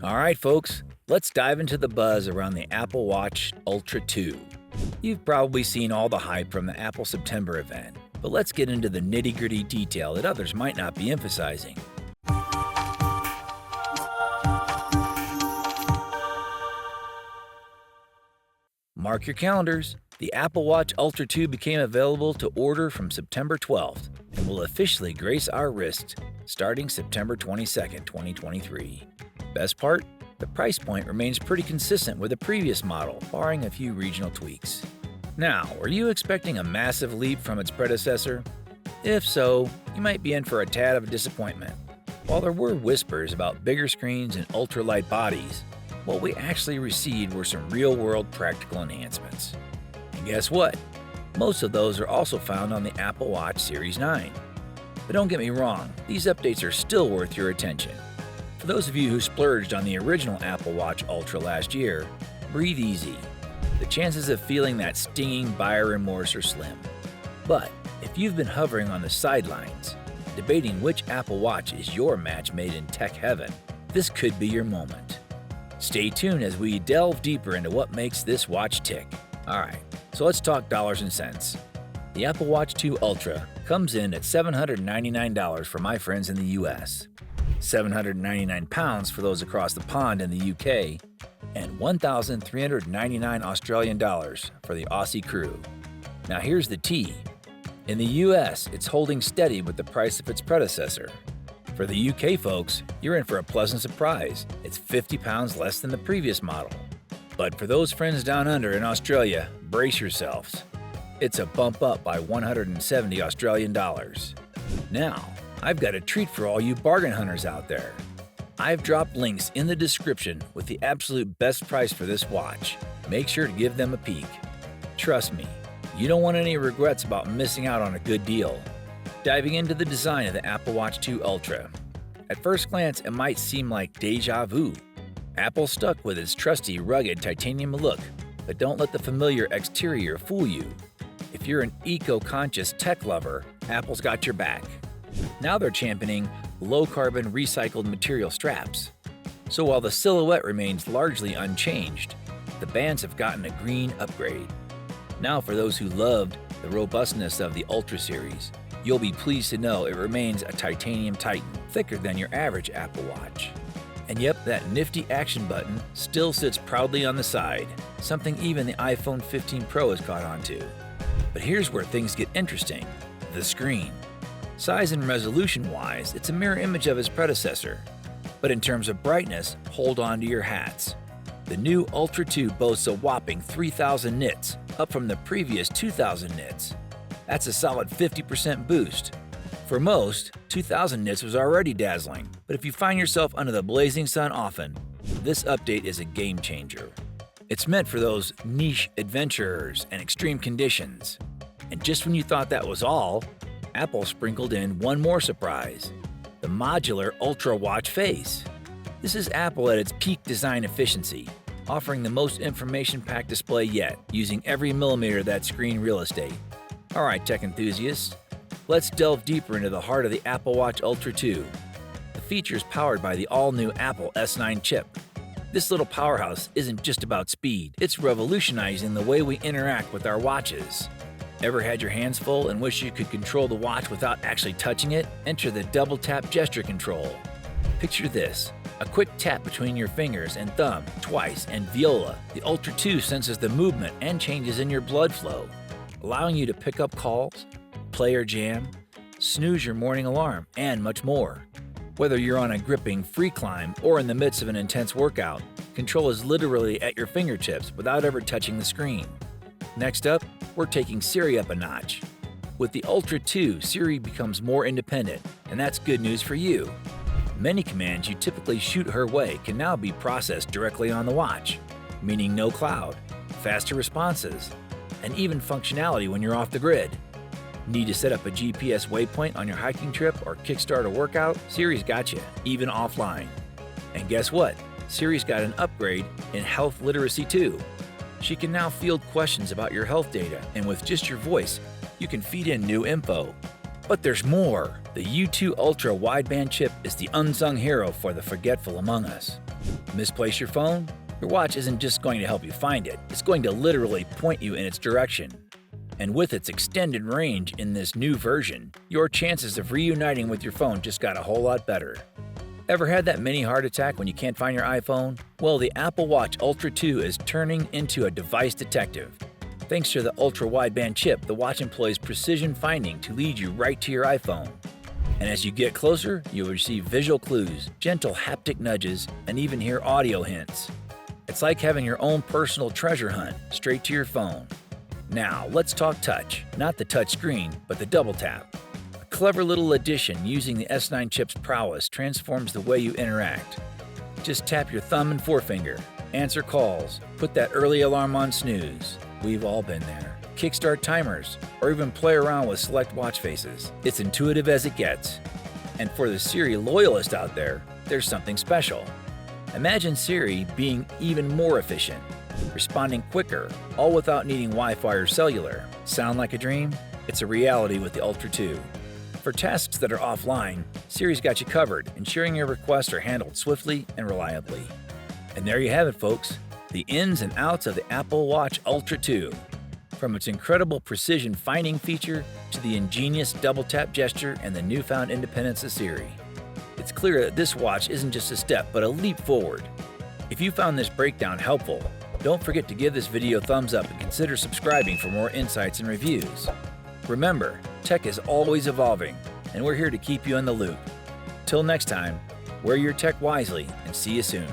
Alright folks, let's dive into the buzz around the Apple Watch Ultra 2. You've probably seen all the hype from the Apple September event, but let's get into the nitty-gritty detail that others might not be emphasizing. Mark your calendars. The Apple Watch Ultra 2 became available to order from September 12th and will officially grace our wrists starting September 22nd, 2023. Best part? The price point remains pretty consistent with the previous model, barring a few regional tweaks. Now, were you expecting a massive leap from its predecessor? If so, you might be in for a tad of a disappointment. While there were whispers about bigger screens and ultralight bodies, what we actually received were some real-world practical enhancements. And guess what? Most of those are also found on the Apple Watch Series 9. But don't get me wrong, these updates are still worth your attention. For those of you who splurged on the original Apple Watch Ultra last year, breathe easy. The chances of feeling that stinging buyer remorse are slim. But if you've been hovering on the sidelines, debating which Apple Watch is your match made in tech heaven, this could be your moment. Stay tuned as we delve deeper into what makes this watch tick. Alright, so let's talk dollars and cents. The Apple Watch 2 Ultra comes in at $799 for my friends in the US, £799 for those across the pond in the UK, and $1,399 Australian dollars for the Aussie crew. Now here's the tea. In the US, it's holding steady with the price of its predecessor. For the UK folks, you're in for a pleasant surprise. It's £50 less than the previous model. But for those friends down under in Australia, brace yourselves. It's a bump up by 170 Australian dollars. Now, I've got a treat for all you bargain hunters out there. I've dropped links in the description with the absolute best price for this watch. Make sure to give them a peek. Trust me, you don't want any regrets about missing out on a good deal. Diving into the design of the Apple Watch 2 Ultra. At first glance, it might seem like deja vu. Apple stuck with its trusty, rugged titanium look, but don't let the familiar exterior fool you. If you're an eco-conscious tech lover, Apple's got your back. Now they're championing low-carbon recycled material straps. So while the silhouette remains largely unchanged, the bands have gotten a green upgrade. Now for those who loved the robustness of the Ultra series, you'll be pleased to know it remains a titanium titan, thicker than your average Apple Watch. And yep, that nifty action button still sits proudly on the side, something even the iPhone 15 Pro has caught on to. But here's where things get interesting: the screen. Size and resolution-wise, it's a mirror image of its predecessor. But in terms of brightness, hold on to your hats. The new Ultra 2 boasts a whopping 3,000 nits, up from the previous 2,000 nits. That's a solid 50% boost. For most, 2,000 nits was already dazzling, but if you find yourself under the blazing sun often, this update is a game changer. It's meant for those niche adventurers and extreme conditions. And just when you thought that was all, Apple sprinkled in one more surprise: the modular Ultra Watch face. This is Apple at its peak design efficiency, offering the most information-packed display yet, using every millimeter of that screen real estate. Alright tech enthusiasts, let's delve deeper into the heart of the Apple Watch Ultra 2. The feature is powered by the all-new Apple S9 chip. This little powerhouse isn't just about speed, it's revolutionizing the way we interact with our watches. Ever had your hands full and wish you could control the watch without actually touching it? Enter the double tap gesture control. Picture this: a quick tap between your fingers and thumb, twice, and voila, the Ultra 2 senses the movement and changes in your blood flow, allowing you to pick up calls, play or jam, snooze your morning alarm, and much more. Whether you're on a gripping free climb or in the midst of an intense workout, control is literally at your fingertips without ever touching the screen. Next up, we're taking Siri up a notch. With the Ultra 2, Siri becomes more independent, and that's good news for you. Many commands you typically shoot her way can now be processed directly on the watch, meaning no cloud, faster responses, and even functionality when you're off the grid. Need to set up a GPS waypoint on your hiking trip or kickstart a workout? Siri's got you, even offline. And guess what? Siri's got an upgrade in health literacy too. She can now field questions about your health data, and with just your voice, you can feed in new info. But there's more. The U2 Ultra wideband chip is the unsung hero for the forgetful among us. Misplace your phone? Your watch isn't just going to help you find it, it's going to literally point you in its direction. And with its extended range in this new version, your chances of reuniting with your phone just got a whole lot better. Ever had that mini heart attack when you can't find your iPhone? Well, the Apple Watch Ultra 2 is turning into a device detective. Thanks to the ultra-wideband chip, the watch employs precision finding to lead you right to your iPhone. And as you get closer, you'll receive visual clues, gentle haptic nudges, and even hear audio hints. It's like having your own personal treasure hunt straight to your phone. Now, let's talk touch. Not the touch screen, but the double tap. A clever little addition using the S9 chip's prowess transforms the way you interact. Just tap your thumb and forefinger, answer calls, put that early alarm on snooze. We've all been there. Kickstart timers, or even play around with select watch faces. It's intuitive as it gets. And for the Siri loyalist out there, there's something special. Imagine Siri being even more efficient, responding quicker, all without needing Wi-Fi or cellular. Sound like a dream? It's a reality with the Ultra 2. For tasks that are offline, Siri's got you covered, ensuring your requests are handled swiftly and reliably. And there you have it, folks. The ins and outs of the Apple Watch Ultra 2. From its incredible precision finding feature to the ingenious double tap gesture and the newfound independence of Siri. It's clear that this watch isn't just a step, but a leap forward. If you found this breakdown helpful, don't forget to give this video a thumbs up and consider subscribing for more insights and reviews. Remember, tech is always evolving, and we're here to keep you in the loop. Till next time, wear your tech wisely and see you soon.